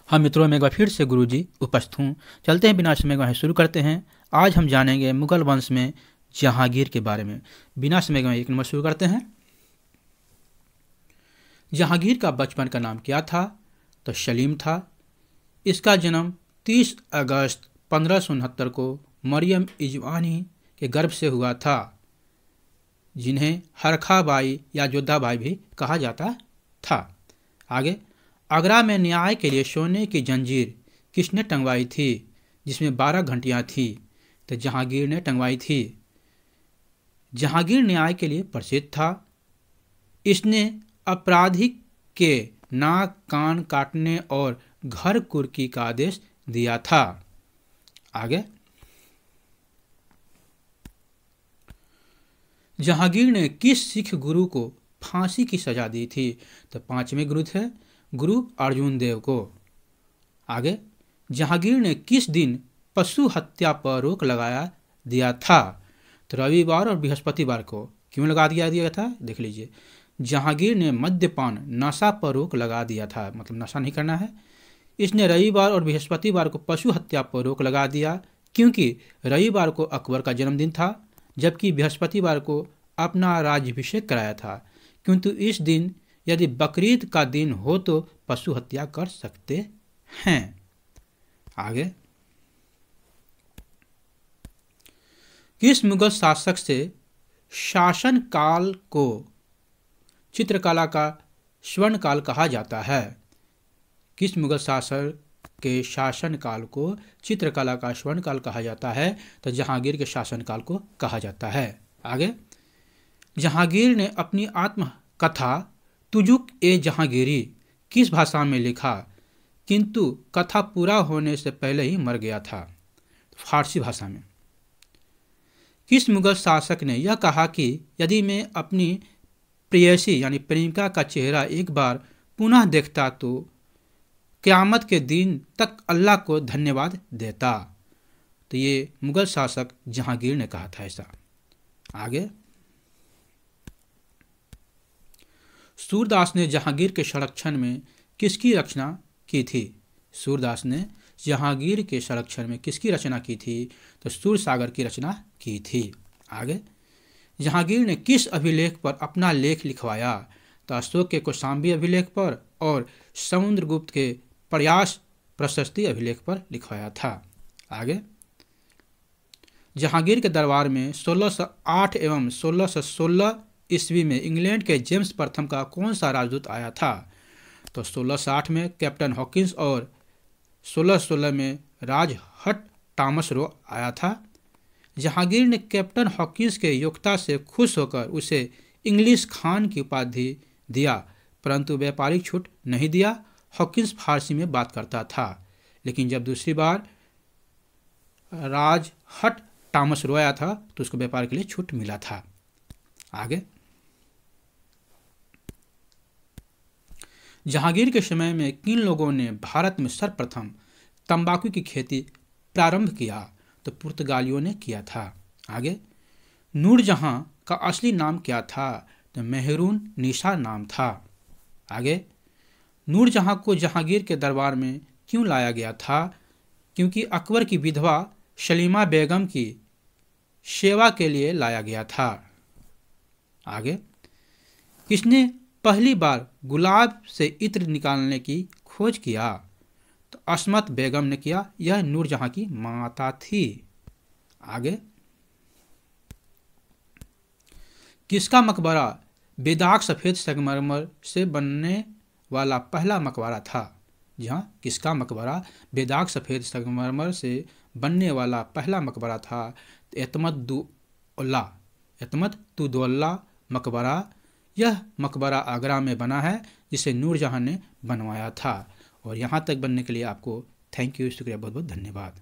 हम मित्रों में एक बार फिर से गुरुजी उपस्थित हूँ। चलते हैं बिना समय गवाए शुरू करते हैं। आज हम जानेंगे मुगल वंश में जहांगीर के बारे में। बिना समय गवाए एक नंबर शुरू करते हैं। जहांगीर का बचपन का नाम क्या था? तो सलीम था। इसका जन्म 30 अगस्त 1569 को मरियम इजवानी के गर्भ से हुआ था, जिन्हें हरखा बाई या जोधा बाई भी कहा जाता था। आगे, आगरा में न्याय के लिए सोने की जंजीर किसने टंगवाई थी, जिसमें 12 घंटियां थी? तो जहांगीर ने टंगवाई थी। जहांगीर न्याय के लिए प्रसिद्ध था। इसने अपराधी के नाक कान काटने और घर कुर्की का आदेश दिया था। आगे, जहांगीर ने किस सिख गुरु को फांसी की सजा दी थी? तो 5वें गुरु थे गुरु अर्जुन देव को। आगे, जहांगीर ने किस दिन पशु हत्या पर रोक लगाया दिया था? तो रविवार और बृहस्पतिवार को। क्यों लगा दिया था? देख लीजिए। जहांगीर ने मद्यपान नशा पर रोक लगा दिया था, मतलब नशा नहीं करना है। इसने रविवार और बृहस्पतिवार को पशु हत्या पर रोक लगा दिया, क्योंकि रविवार को अकबर का जन्मदिन था, जबकि बृहस्पतिवार को अपना राज्याभिषेक कराया था। किंतु इस दिन यदि बकरीद का दिन हो तो पशु हत्या कर सकते हैं। आगे, किस मुगल शासक से शासन काल को चित्रकला का स्वर्ण काल कहा जाता है? किस मुगल शासक के शासन काल को चित्रकला का स्वर्ण काल कहा जाता है? तो जहांगीर के शासन काल को कहा जाता है। आगे, जहांगीर ने अपनी आत्मकथा तुजुक ए जहांगीरी किस भाषा में लिखा, किंतु कथा पूरा होने से पहले ही मर गया था? फारसी भाषा में। किस मुगल शासक ने यह कहा कि यदि मैं अपनी प्रेयसी यानी प्रेमिका का चेहरा एक बार पुनः देखता तो क़यामत के दिन तक अल्लाह को धन्यवाद देता? तो ये मुगल शासक जहांगीर ने कहा था ऐसा। आगे, सूरदास ने जहांगीर के संरक्षण में किसकी रचना की थी? सूरदास ने जहांगीर के संरक्षण में किसकी रचना की थी? तो सूरसागर की रचना की थी। आगे, जहांगीर ने किस अभिलेख पर अपना लेख लिखवाया? तो अशोक के कौशाम्बी अभिलेख पर और समुद्रगुप्त के प्रयास प्रशस्ति अभिलेख पर लिखवाया था। आगे, जहांगीर के दरबार में 1608 एवं 1616 ईस्वी में इंग्लैंड के जेम्स प्रथम का कौन सा राजदूत आया था? तो 1660 में कैप्टन हॉकिंस और 1616 में राज हट टॉमस रो आया था। जहांगीर ने कैप्टन हॉकिंस के योग्यता से खुश होकर उसे इंग्लिश खान की उपाधि दिया, परंतु व्यापारिक छूट नहीं दिया। हॉकिंस फारसी में बात करता था, लेकिन जब दूसरी बार राज हट टॉमस रो आया था तो उसको व्यापार के लिए छूट मिला था। आगे, जहांगीर के समय में किन लोगों ने भारत में सर्वप्रथम तंबाकू की खेती प्रारंभ किया? तो पुर्तगालियों ने किया था। आगे, नूरजहां का असली नाम क्या था? तो मेहरून निशा नाम था। आगे, नूरजहां को जहांगीर के दरबार में क्यों लाया गया था? क्योंकि अकबर की विधवा सलीमा बेगम की सेवा के लिए लाया गया था। आगे, किसने पहली बार गुलाब से इत्र निकालने की खोज किया? तो अस्मत बेगम ने किया। यह नूरजहां की माता थी। आगे, किसका मकबरा बेदाग सफेद संगमरमर से बनने वाला पहला मकबरा था? जहां किसका मकबरा बेदाग सफेद संगमरमर से बनने वाला पहला मकबरा था? एतमतुद्दौला मकबरा। यह मकबरा आगरा में बना है, जिसे नूरजहां ने बनवाया था। और यहाँ तक बनने के लिए आपको थैंक यू, शुक्रिया, बहुत बहुत धन्यवाद।